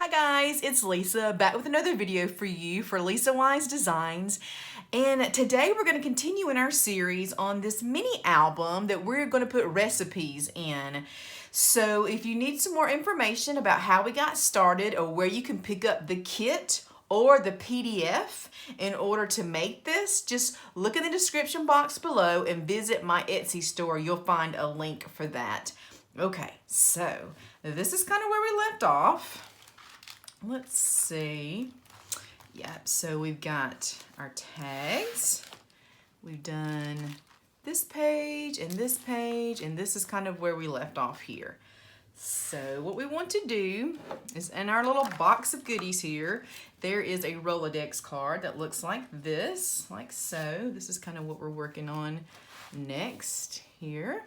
Hi guys, it's Lisa back with another video for you for Lisa Wise Designs. And today we're going to continue in our series on this mini album that we're going to put recipes in. So if you need some more information about how we got started or where you can pick up the kit or the PDF in order to make this, just look in the description box below and visit my Etsy store. You'll find a link for that. Okay, so this is kind of where we left off. Let's see. Yep, so we've got our tags. We've done this page, and this is kind of where we left off here. So what we want to do is in our little box of goodies here, there is a Rolodex card that looks like this, like so. This is kind of what we're working on next here.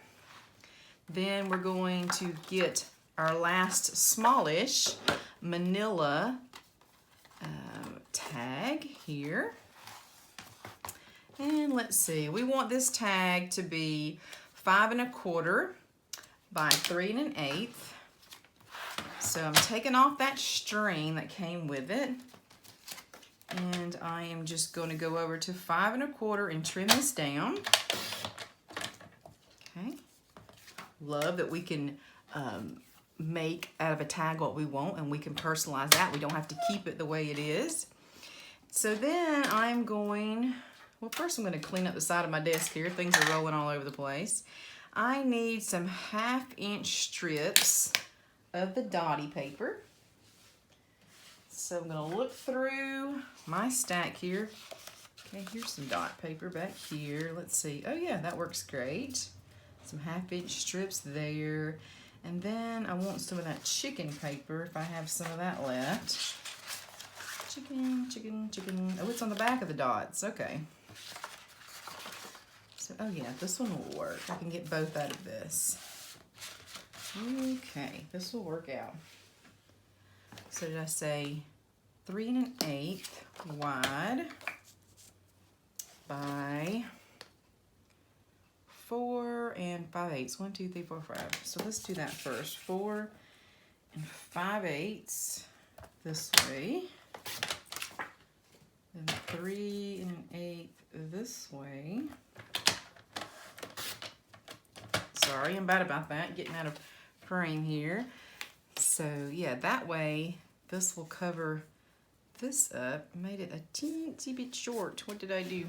Then we're going to get our last smallish manila tag here. And let's see, we want this tag to be 5 1/4 by 3 1/8. So I'm taking off that string that came with it. And I am just going to go over to 5 1/4 and trim this down. Okay. Love that we can make out of a tag what we want, and we can personalize that. We don't have to keep it the way it is. So then I'm going, well, first I'm going to clean up the side of my desk here. Things are rolling all over the place. I need some 1/2 inch strips of the dotty paper. So I'm going to look through my stack here. Okay, here's some dot paper back here. Let's see. Oh yeah, that works great. Some 1/2 inch strips there. And then I want some of that chicken paper, if I have some of that left. Chicken. Oh, it's on the back of the dots. Okay. So, oh yeah, this one will work. I can get both out of this. Okay, this will work out. So did I say 3 1/8 wide by 4 5/8. 1, 2, 3, 4, 5. So let's do that first. 4 5/8 this way. Then 3 1/8 this way. Sorry, I'm bad about that. Getting out of frame here. So yeah, that way this will cover this up. Made it a teensy bit short. What did I do?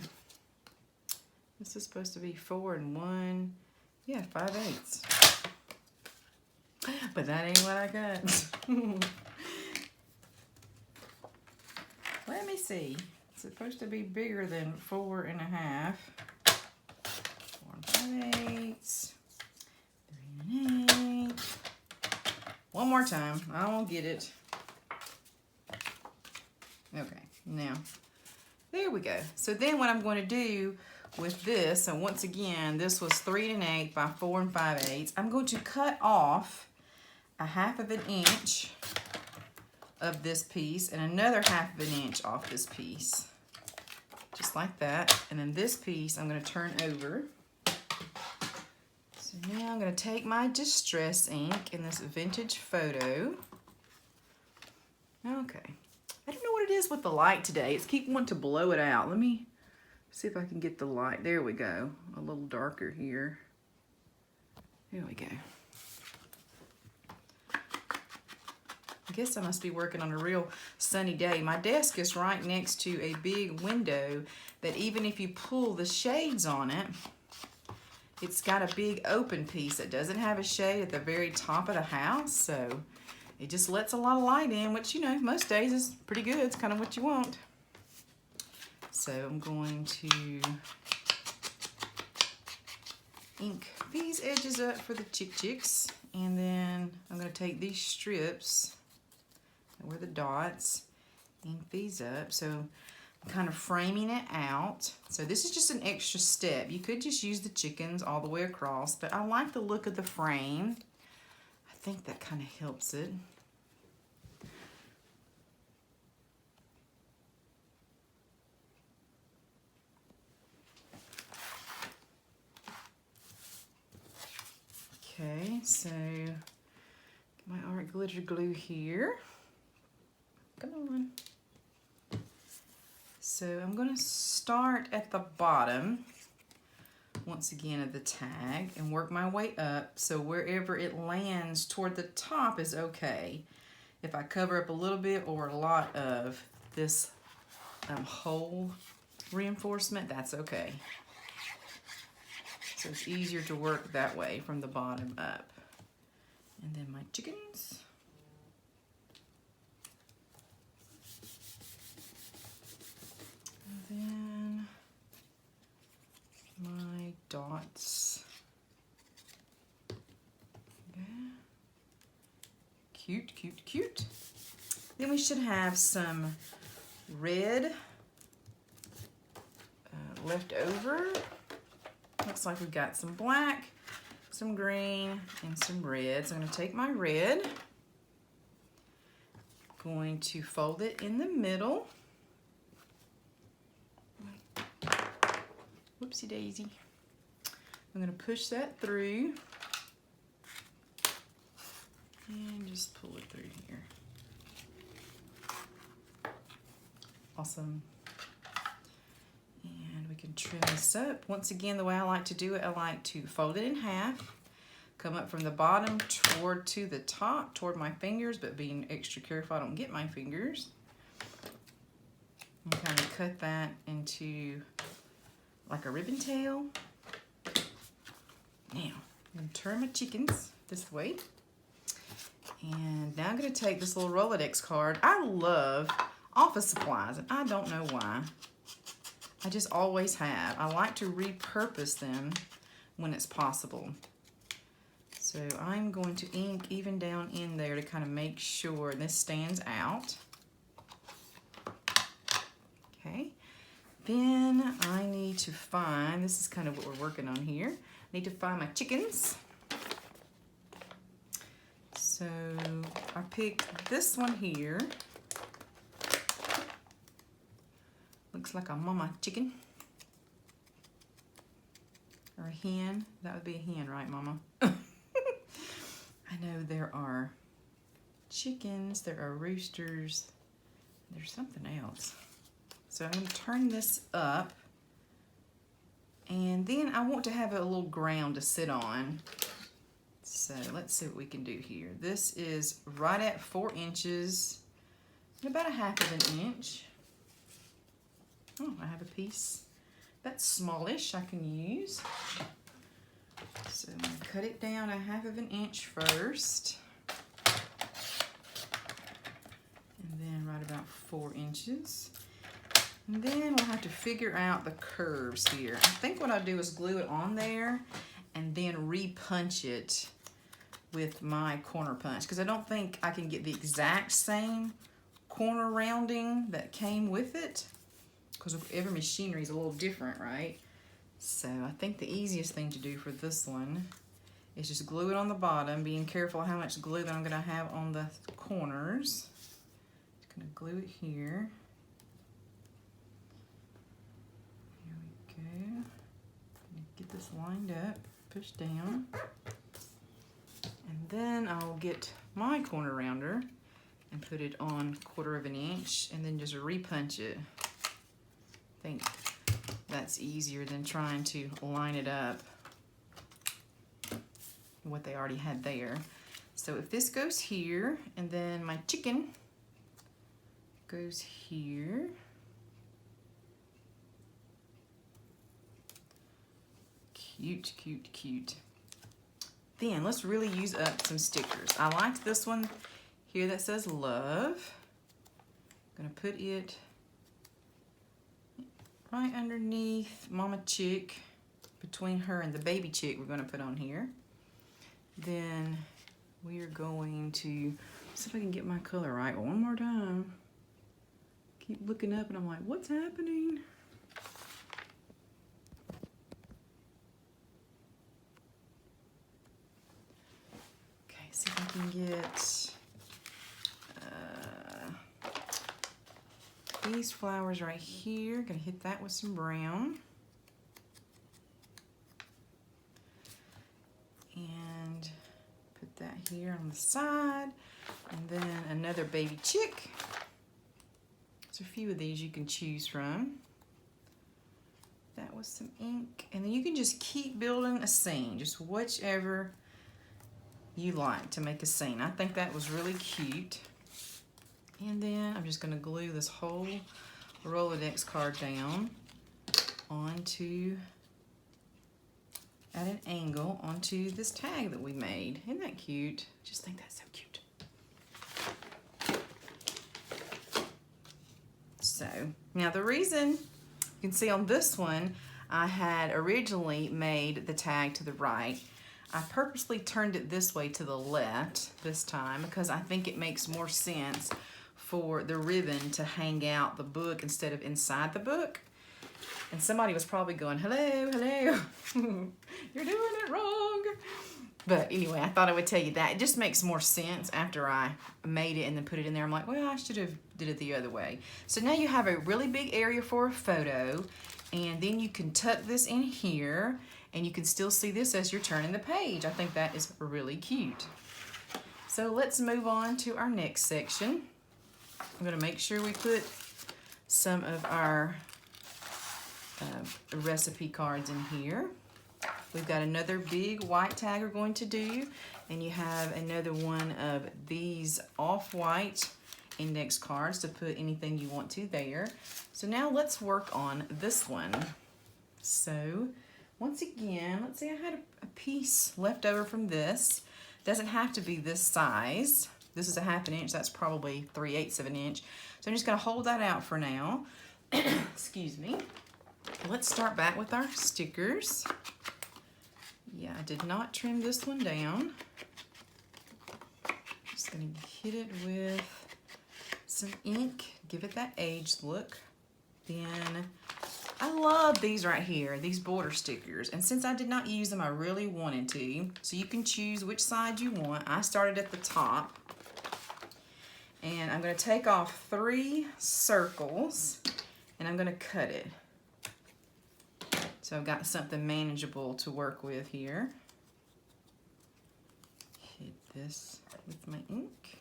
This is supposed to be 4 1. Yeah, 5/8. But that ain't what I got. Let me see. It's supposed to be bigger than 4 1/2. 4 5/8. 3 1/8. One more time. I won't get it. Okay, now there we go. So then what I'm going to do with this, and once again, this was 3 1/8 by 4 5/8. I'm going to cut off a 1/2 inch of this piece and another 1/2 inch off this piece. Just like that. And then this piece I'm going to turn over. So now I'm going to take my Distress ink in this Vintage Photo. Okay. I don't know what it is with the light today. It's keep wanting to blow it out. Let me see if I can get the light. There we go. A little darker here. There we go. I guess I must be working on a real sunny day. My desk is right next to a big window that even if you pull the shades on it, it's got a big open piece that doesn't have a shade at the very top of the house. So it just lets a lot of light in, which, you know, most days is pretty good. It's kind of what you want. So I'm going to ink these edges up for the chicks. And then I'm going to take these strips, where the dots, ink these up. So I'm kind of framing it out. So this is just an extra step. You could just use the chickens all the way across, but I like the look of the frame. I think that kind of helps it. Okay, so get my art glitter glue here. Come on. So I'm going to start at the bottom, once again, of the tag and work my way up. So wherever it lands toward the top is okay. If I cover up a little bit or a lot of this hole reinforcement, that's okay. So it's easier to work that way from the bottom up. And then my chickens. And then my dots. Yeah. Cute, cute, cute. Then we should have some red left over. Looks like we've got some black, some green, and some red. So I'm going to take my red, going to fold it in the middle. Whoopsie daisy. I'm going to push that through and just pull it through here. Awesome. And we can trim this up. Once again, the way I like to do it, I like to fold it in half, come up from the bottom to the top, toward my fingers, but being extra careful I don't get my fingers. And kind of cut that into like a ribbon tail. Now, I'm going to turn my chickens this way. And now I'm going to take this little Rolodex card. I love office supplies, and I don't know why. I just always have. I like to repurpose them when it's possible. So I'm going to ink even down in there to kind of make sure this stands out. Okay. Then I need to find, this is kind of what we're working on here. I need to find my chickens. So I picked this one here. Looks like a mama chicken. Or a hen. That would be a hen, right, Mama? I know there are chickens, there are roosters, there's something else. So I'm going to turn this up. And then I want to have a little ground to sit on. So let's see what we can do here. This is right at 4 inches, about a half of an inch. Oh, I have a piece that's smallish I can use. So I'm going to cut it down a half of an inch first. And then right about 4 inches. And then we'll have to figure out the curves here. I think what I'll do is glue it on there and then re-punch it with my corner punch, because I don't think I can get the exact same corner rounding that came with it, because every machinery is a little different, right? So I think the easiest thing to do for this one is just glue it on the bottom, being careful how much glue that I'm going to have on the corners. Just going to glue it here. Here we go. Get this lined up, push down. And then I'll get my corner rounder and put it on 1/4 of an inch and then just re-punch it. I think that's easier than trying to line it up what they already had there. So if this goes here and then my chicken goes here, cute, cute, cute. Then let's really use up some stickers. I liked this one here that says love. I'm gonna put it right underneath Mama Chick, between her and the baby chick we're gonna put on here. Then we are going to see if I can get my color right one more time. Keep looking up and I'm like, what's happening? See if I can get these flowers right here. Gonna hit that with some brown. And put that here on the side. And then another baby chick. There's a few of these you can choose from. That was some ink. And then you can just keep building a scene, just whichever you like to make a scene. I think that was really cute. And then I'm just going to glue this whole Rolodex card down onto, at an angle, onto this tag that we made. Isn't that cute? Just think that's so cute. So, now the reason, you can see on this one, I had originally made the tag to the right. I purposely turned it this way to the left this time because I think it makes more sense for the ribbon to hang out the book instead of inside the book. And somebody was probably going, hello, hello, you're doing it wrong. But anyway, I thought I would tell you that. It just makes more sense after I made it and then put it in there. I'm like, well, I should have did it the other way. So now you have a really big area for a photo, and then you can tuck this in here, and you can still see this as you're turning the page. I think that is really cute. So let's move on to our next section. I'm going to make sure we put some of our recipe cards in here. We've got another big white tag we're going to do, and you have another one of these off-white index cards to put anything you want to there. So now let's work on this one. So once again, let's see, I had a piece left over from this. Doesn't have to be this size. This is a 1/2 inch, that's probably 3/8 of an inch. So I'm just gonna hold that out for now. Excuse me. Let's start back with our stickers. Yeah, I did not trim this one down. Just gonna hit it with some ink, give it that aged look. Then I love these right here, these border stickers. And since I did not use them, I really wanted to. So you can choose which side you want. I started at the top. And I'm gonna take off 3 circles and I'm gonna cut it. So I've got something manageable to work with here. Hit this with my ink.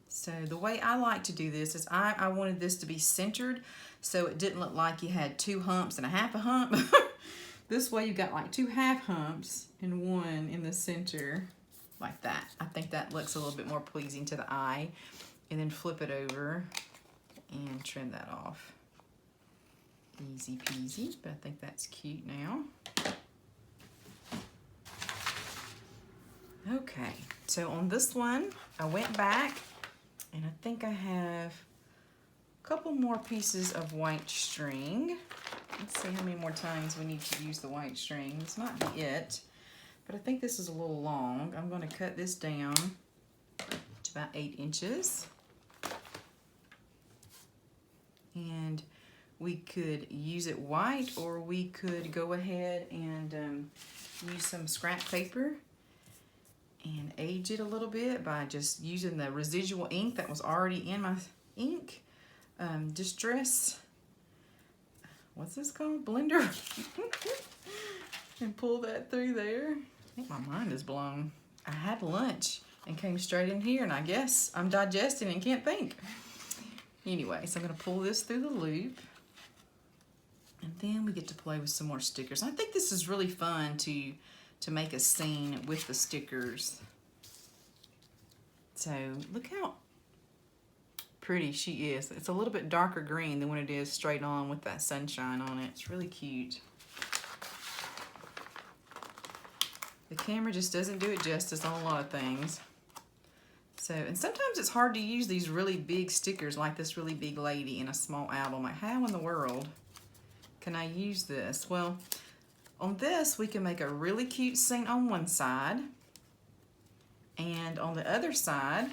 So the way I like to do this is I wanted this to be centered so it didn't look like you had 2 humps and a 1/2 a hump. This way you've got like 2 half humps and one in the center like that. I think that looks a little bit more pleasing to the eye. And then flip it over and trim that off. Easy peasy, but I think that's cute now. Okay, so on this one, I went back and I think I have a couple more pieces of white string. Let's see how many more times we need to use the white string. This might be it, but I think this is a little long. I'm going to cut this down to about 8 inches. And we could use it white, or we could go ahead and use some scrap paper and age it a little bit by just using the residual ink that was already in my ink distress. What's this called? Blender. And pull that through there. I think my mind is blown. I had lunch and came straight in here, and I guess I'm digesting and can't think. Anyway, so I'm going to pull this through the loop. And then we get to play with some more stickers. I think this is really fun to make a scene with the stickers. So look how pretty she is. It's a little bit darker green than when it is straight on with that sunshine on it. It's really cute. The camera just doesn't do it justice on a lot of things. So, and sometimes it's hard to use these really big stickers like this really big lady in a small album. Like, how in the world can I use this? Well, on this, we can make a really cute scene on one side. And on the other side,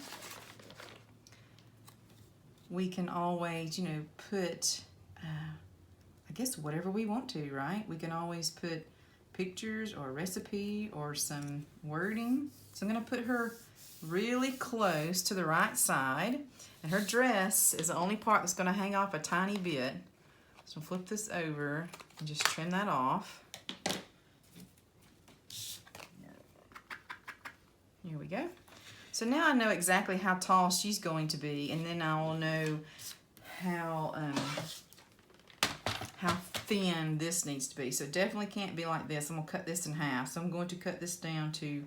we can always, you know, put, I guess, whatever we want to, right? We can always put pictures or a recipe or some wording. So I'm going to put her really close to the right side, and her dress is the only part that's going to hang off a tiny bit. So flip this over and just trim that off. Here we go. So now I know exactly how tall she's going to be, and then I will know how thin this needs to be. So it definitely can't be like this. I'm gonna cut this in half. So I'm going to cut this down to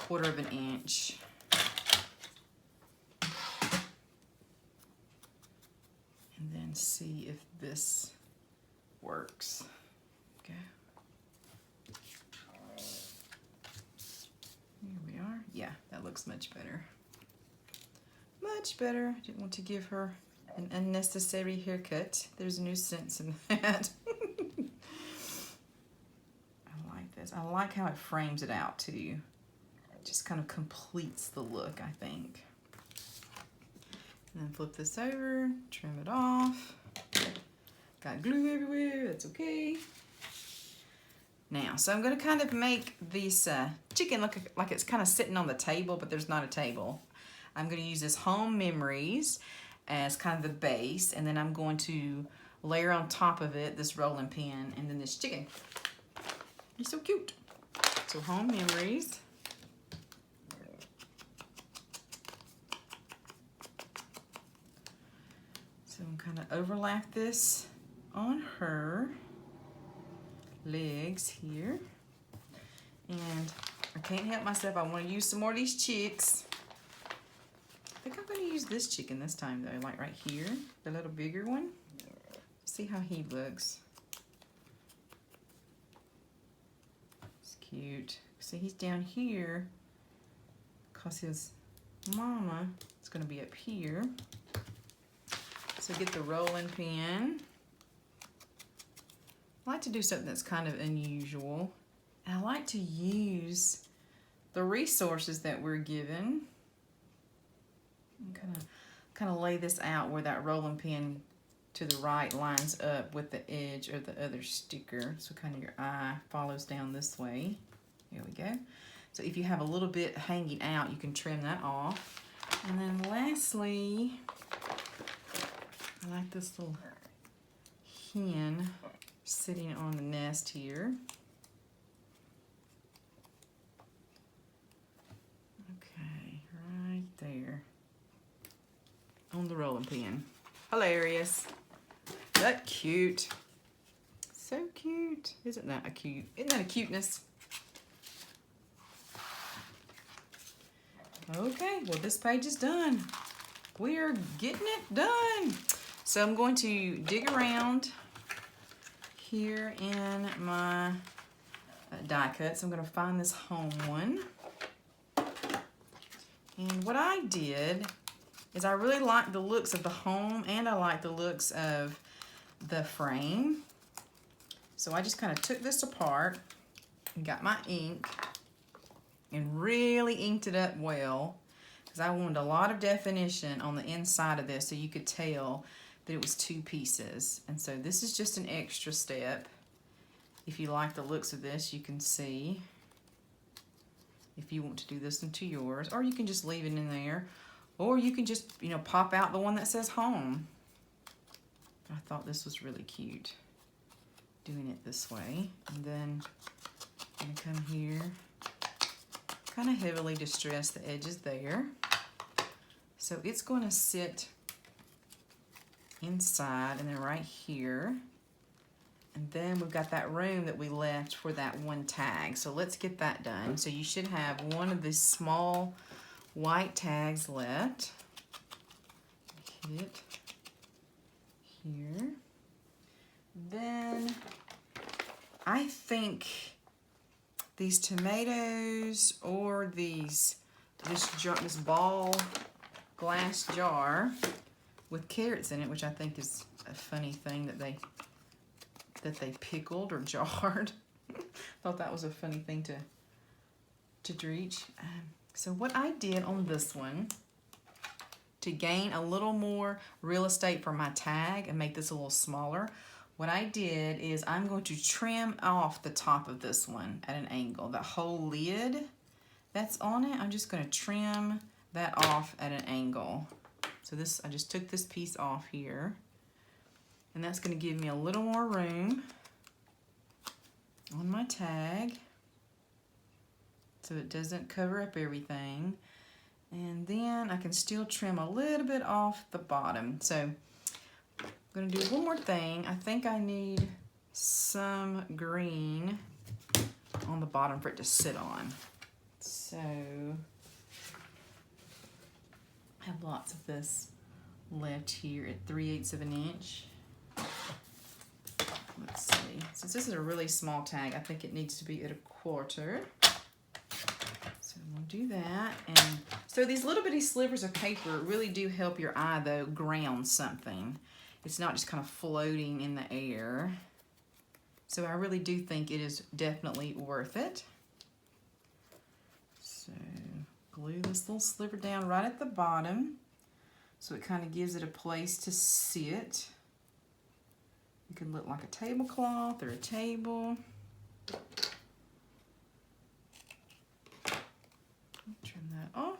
1/4 of an inch. And then see if this works. Okay. Here we are. Yeah, that looks much better. Much better. Didn't want to give her an unnecessary haircut. There's no sense in that. I like this. I like how it frames it out too. It just kind of completes the look, I think. And then flip this over, trim it off. Got glue everywhere, that's okay. Now, so I'm gonna kind of make this chicken look like it's kind of sitting on the table, but there's not a table. I'm gonna use this Home Memories as kind of the base, and then I'm going to layer on top of it this rolling pin and then this chicken. He's so cute. So Home Memories. So I'm kind of overlap this on her legs here. And I can't help myself, I want to use some more of these chicks. I think I'm going to use this chicken this time though, like right here, the little bigger one. See how he looks. It's cute. See, he's down here because his mama is going to be up here. So get the rolling pin. I like to do something that's kind of unusual. And I like to use the resources that we're given. I'm kind of lay this out where that rolling pin to the right lines up with the edge of the other sticker. So kind of your eye follows down this way. Here we go. So if you have a little bit hanging out, you can trim that off. And then lastly, I like this little hen sitting on the nest here. Okay, right there on the rolling pin. Hilarious. That cute. So cute. Isn't that a cute? Isn't that a cuteness? Okay, well this page is done. We are getting it done. So I'm going to dig around here in my die cuts. I'm going to find this home one. And what I did is I really like the looks of the home and I like the looks of the frame. So I just kind of took this apart and got my ink and really inked it up well because I wanted a lot of definition on the inside of this so you could tell that it was 2 pieces. And so this is just an extra step. If you like the looks of this, you can see if you want to do this into yours, or you can just leave it in there, or you can just, you know, pop out the one that says home. I thought this was really cute doing it this way. And then I'm gonna come here, kind of heavily distress the edges there. So it's going to sit inside and then right here. And then we've got that room that we left for that one tag. So let's get that done. So you should have one of these small white tags left. Hit here. Then I think these tomatoes or this ball glass jar with carrots in it, which I think is a funny thing that they pickled or jarred. Thought that was a funny thing to reach. So what I did on this one, to gain a little more real estate for my tag and make this a little smaller, what I did is I'm going to trim off the top of this one at an angle. That whole lid that's on it, I'm just going to trim that off at an angle. So this, I just took this piece off here. And that's going to give me a little more room on my tag so it doesn't cover up everything. And then I can still trim a little bit off the bottom. So I'm gonna do one more thing. I think I need some green on the bottom for it to sit on. So I have lots of this left here at 3/8 of an inch. Let's see, since this is a really small tag, I think it needs to be at 1/4. So we'll do that. And so these little bitty slivers of paper really do help your eye though ground something. It's not just kind of floating in the air. So I really do think it is definitely worth it. So glue this little sliver down right at the bottom so it kind of gives it a place to sit. It could look like a tablecloth or a table. Trim that off.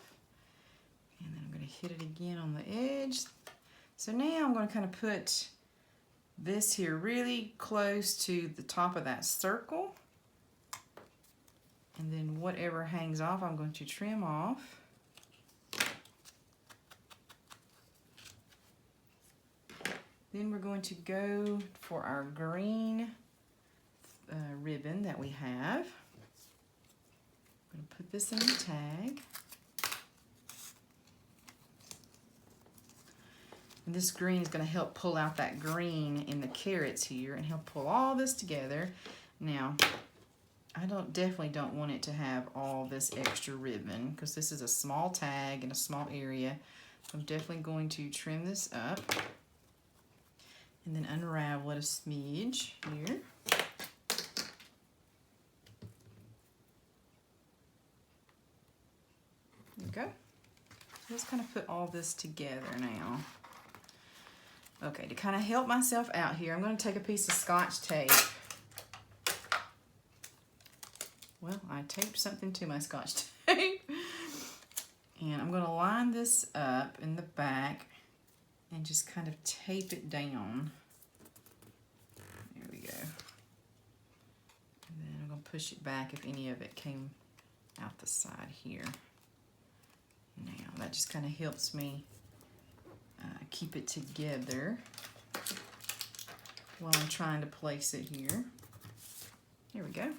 And then I'm going to hit it again on the edge. So now I'm going to kind of put this here really close to the top of that circle. And then whatever hangs off, I'm going to trim off. Then we're going to go for our green ribbon that we have. I'm going to put this in the tag. And this green is going to help pull out that green in the carrots here and help pull all this together. Now, I definitely don't want it to have all this extra ribbon because this is a small tag in a small area. So I'm definitely going to trim this up and then unravel it a smidge here. There we go. Let's kind of put all this together now. Okay, to kind of help myself out here, I'm going to take a piece of Scotch tape. Well, I taped something to my Scotch tape. And I'm going to line this up in the back and just kind of tape it down. There we go. And then I'm going to push it back if any of it came out the side here. Now, that just kind of helps me keep it together while I'm trying to place it here. There we go.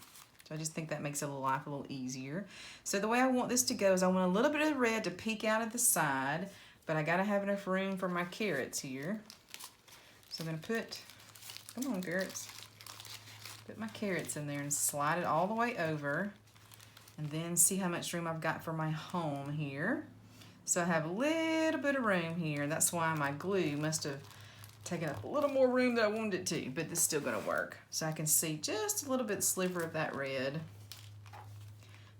So I just think that makes the life a little easier. So the way I want this to go is I want a little bit of the red to peek out of the side, but I gotta have enough room for my carrots here. So I'm gonna put, come on carrots, put my carrots in there and slide it all the way over, and then see how much room I've got for my home here. So I have a little bit of room here. That's why my glue must have taken up a little more room than I wanted it to, but it's still gonna work. So I can see just a little bit sliver of that red.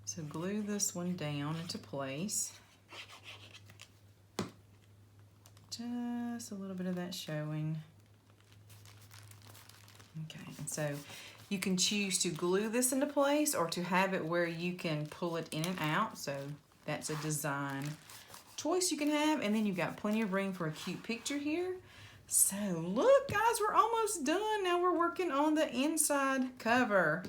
So glue this one down into place. Just a little bit of that showing. Okay, and so you can choose to glue this into place or to have it where you can pull it in and out. So that's a design choice you can have. And then you've got plenty of room for a cute picture here. So look guys, we're almost done. Now we're working on the inside cover.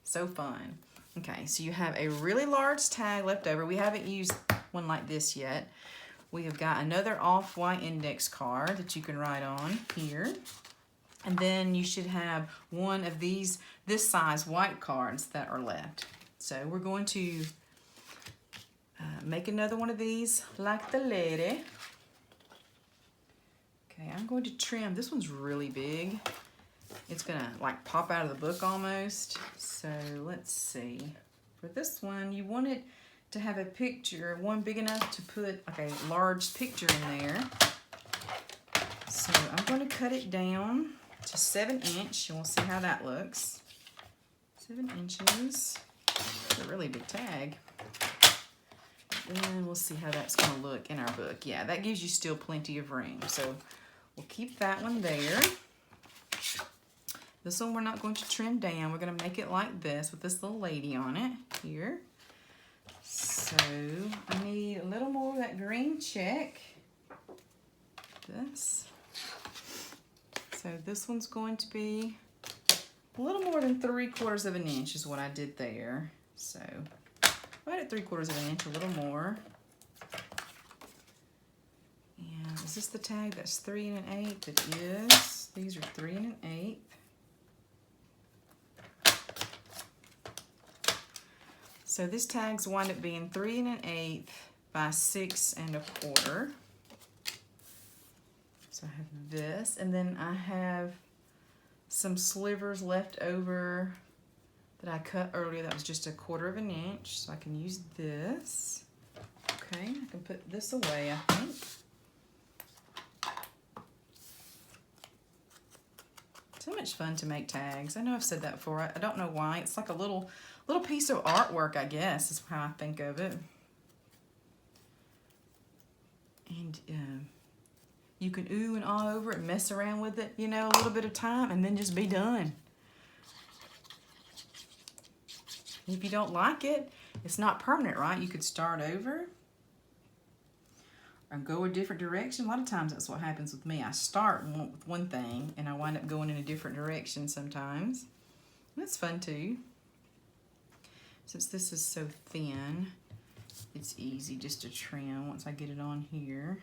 So fun. Okay, so you have a really large tag left over. We haven't used one like this yet. We have got another off-white index card that you can write on here. And then you should have one of these, this size white cards that are left. So we're going to make another one of these like the lady. Okay, I'm going to trim. This one's really big. It's gonna like pop out of the book almost. So let's see. For this one, you want it to have a picture, one big enough to put like a large picture in there. So I'm going to cut it down to 7 inch, and we'll see how that looks. 7 inches. It's a really big tag. Then we'll see how that's going to look in our book. Yeah, that gives you still plenty of room. So we'll keep that one there. This one we're not going to trim down. We're going to make it like this with this little lady on it here. So I need a little more of that green check. This. So this one's going to be a little more than 3/4 of an inch is what I did there. So right at 3/4 of an inch, a little more. is this the tag that's 3 1/8? It is. These are 3 1/8. So this tag's wind up being 3 1/8 by 6 1/4. So I have this, and then I have some slivers left over that I cut earlier. That was just 1/4 inch, so I can use this. Okay, I can put this away, I think. So much fun to make tags. I know I've said that before. I don't know why. It's like a little piece of artwork, I guess, is how I think of it. And you can ooh and ah over it, mess around with it, you know, a little bit of time, and then just be done. If you don't like it, it's not permanent, right? You could start over or go a different direction. A lot of times that's what happens with me. I start with one thing and I wind up going in a different direction sometimes. That's fun too. Since this is so thin, it's easy just to trim once I get it on here.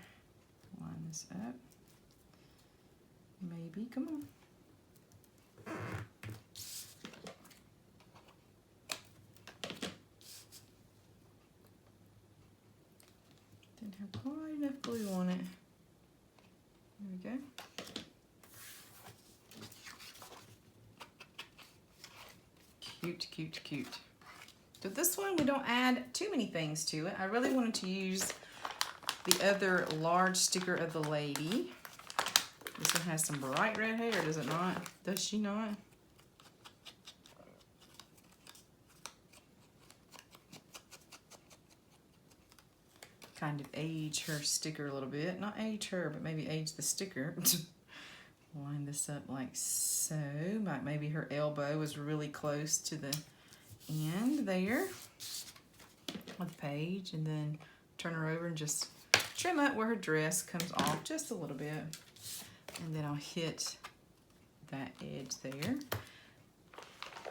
Line this up. Maybe, come on. Didn't have quite enough glue on it. There we go. Cute, cute, cute. So this one, we don't add too many things to it. I really wanted to use the other large sticker of the lady. This one has some bright red hair, does it not? Does she not? Kind of age her sticker a little bit. Not age her, but maybe age the sticker. Line this up like so. Maybe her elbow is really close to the end there of the page, and then turn her over and just trim up where her dress comes off just a little bit, and then I'll hit that edge there.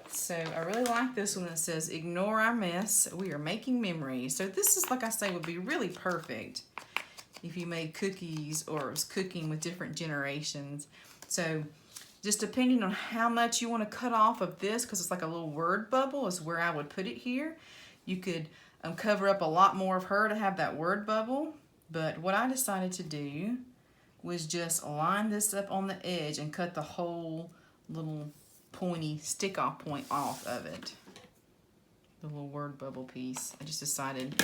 So I really like this one that says, ignore our mess, we are making memories. So this is, like I say, would be really perfect if you made cookies or was cooking with different generations. So just depending on how much you want to cut off of this, because it's like a little word bubble is where I would put it here. You could cover up a lot more of her to have that word bubble. But what I decided to do was just line this up on the edge and cut the whole little pointy stick-off point off of it. The little word bubble piece. I just decided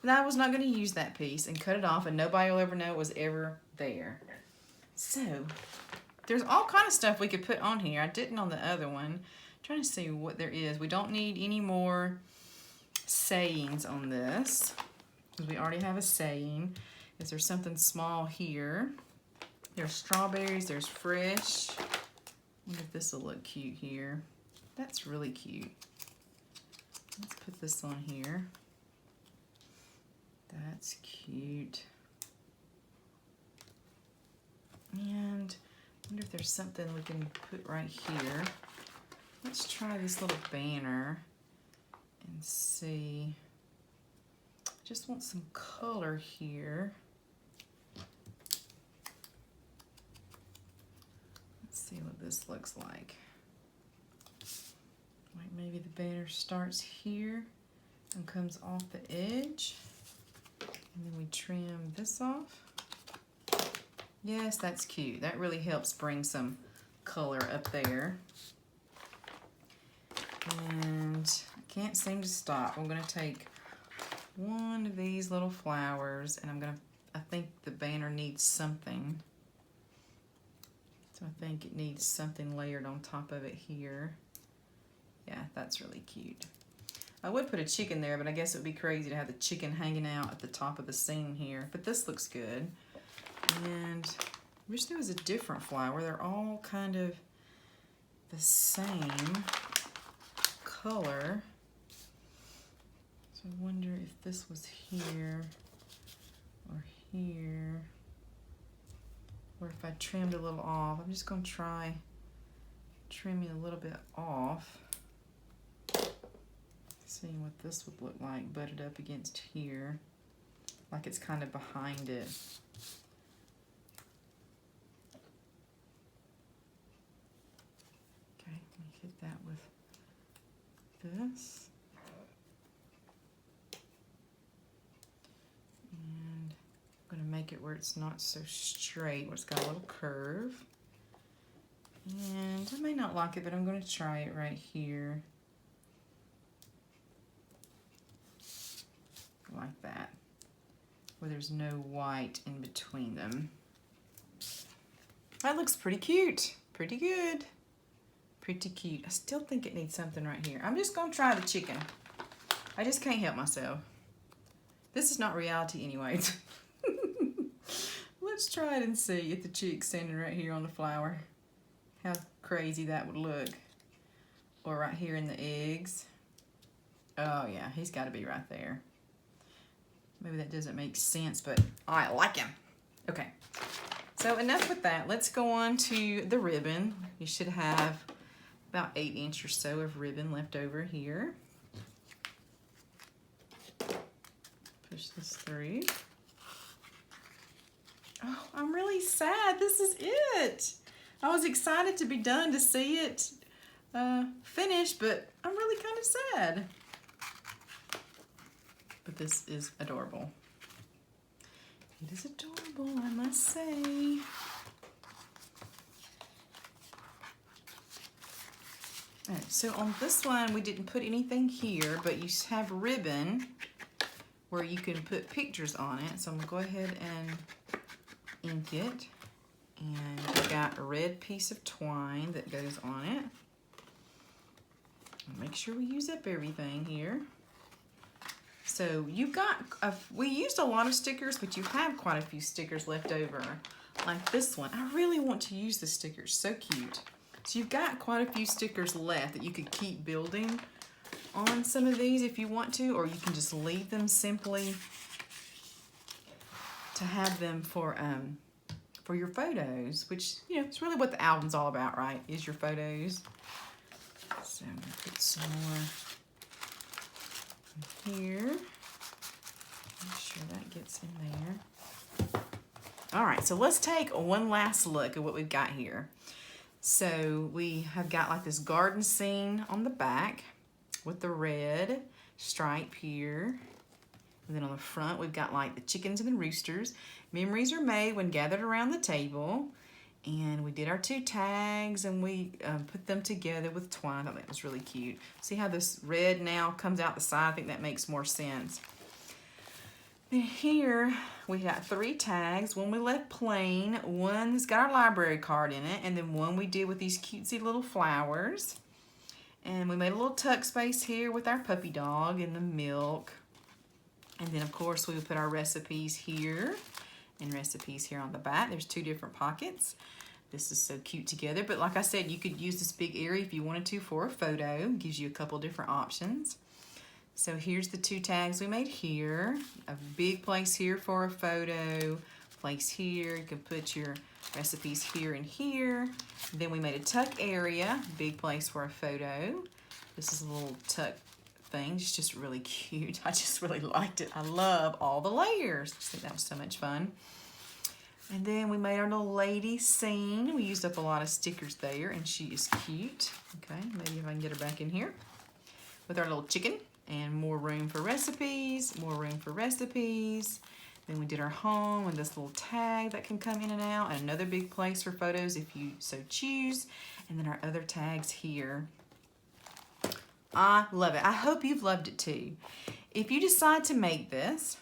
that I was not going to use that piece and cut it off, and nobody will ever know it was ever there. So there's all kind of stuff we could put on here. I didn't on the other one. I'm trying to see what there is. We don't need any more sayings on this because we already have a saying. Is there something small here? There's strawberries. There's fresh. I wonder if this will look cute here. That's really cute. Let's put this on here. That's cute. And I wonder if there's something we can put right here. Let's try this little banner and see. I just want some color here. Let's see what this looks like. Like maybe the banner starts here and comes off the edge. And then we trim this off. Yes, that's cute. That really helps bring some color up there. And I can't seem to stop. I'm going to take one of these little flowers, and I think the banner needs something. So I think it needs something layered on top of it here. Yeah, that's really cute. I would put a chicken there, but I guess it would be crazy to have the chicken hanging out at the top of the scene here. But this looks good. And I wish there was a different flower. They're all kind of the same color. So I wonder if this was here or here, or if I trimmed a little off. I'm just going to try trimming a little bit off. Seeing what this would look like butted up against here, like it's kind of behind it. Get that with this. And I'm going to make it where it's not so straight, where it's got a little curve. And I may not like it, but I'm going to try it right here. Like that, where there's no white in between them. That looks pretty cute. Pretty good. Pretty cute. I still think it needs something right here. I'm just going to try the chicken. I just can't help myself. This is not reality anyway. Let's try it and see if the chick's standing right here on the flower. How crazy that would look. Or right here in the eggs. Oh yeah, he's got to be right there. Maybe that doesn't make sense, but I like him. Okay, so enough with that. Let's go on to the ribbon. You should have about 8 inches or so of ribbon left over here. Push this through. Oh, I'm really sad. This is it. I was excited to be done to see it finished, but I'm really kind of sad. But this is adorable. It is adorable, I must say. All right, so on this one, we didn't put anything here, but you have ribbon where you can put pictures on it. So I'm gonna go ahead and ink it. And we've got a red piece of twine that goes on it. Make sure we use up everything here. So you've got, we used a lot of stickers, but you have quite a few stickers left over, like this one. I really want to use the stickers, so cute. So you've got quite a few stickers left that you could keep building on some of these if you want to, or you can just leave them simply to have them for your photos, which, you know, it's really what the album's all about, right? Is your photos. So I'm gonna put some more here. Make sure that gets in there. All right, so let's take one last look at what we've got here. So we have got like this garden scene on the back with the red stripe here. And then on the front, we've got like the chickens and the roosters. Memories are made when gathered around the table. And we did our 2 tags and we put them together with twine. I thought that was really cute. See how this red now comes out the side? I think that makes more sense. And here we got 3 tags. One we left plain, one's got our library card in it, and then one we did with these cutesy little flowers. And we made a little tuck space here with our puppy dog and the milk. And then of course we would put our recipes here and recipes here on the back. There's 2 different pockets. This is so cute together, but like I said, you could use this big area if you wanted to for a photo. It gives you a couple different options. So here's the 2 tags we made here. A big place here for a photo, place here. You can put your recipes here and here. Then we made a tuck area, big place for a photo. This is a little tuck thing. It's just really cute. I just really liked it. I love all the layers. I just think that was so much fun. And then we made our little lady scene. We used up a lot of stickers there, and she is cute. Okay, maybe if I can get her back in here. With our little chicken, and more room for recipes, more room for recipes. Then we did our home and this little tag that can come in and out, and another big place for photos if you so choose. And then our other tags here. I love it. I hope you've loved it too. If you decide to make this,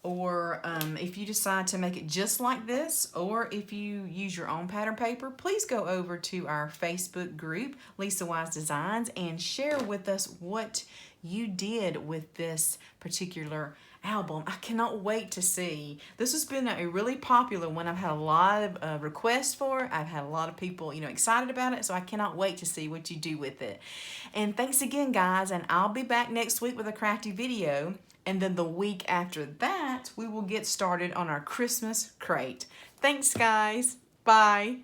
or if you decide to make it just like this, or if you use your own pattern paper, please go over to our Facebook group, Lisa Wise Designs, and share with us what you did with this particular album. I cannot wait to see. This has been a really popular one. I've had a lot of requests for it. I've had a lot of people, you know, excited about it, so I cannot wait to see what you do with it. And thanks again, guys, and I'll be back next week with a crafty video. And then the week after that, we will get started on our Christmas crate. Thanks, guys. Bye.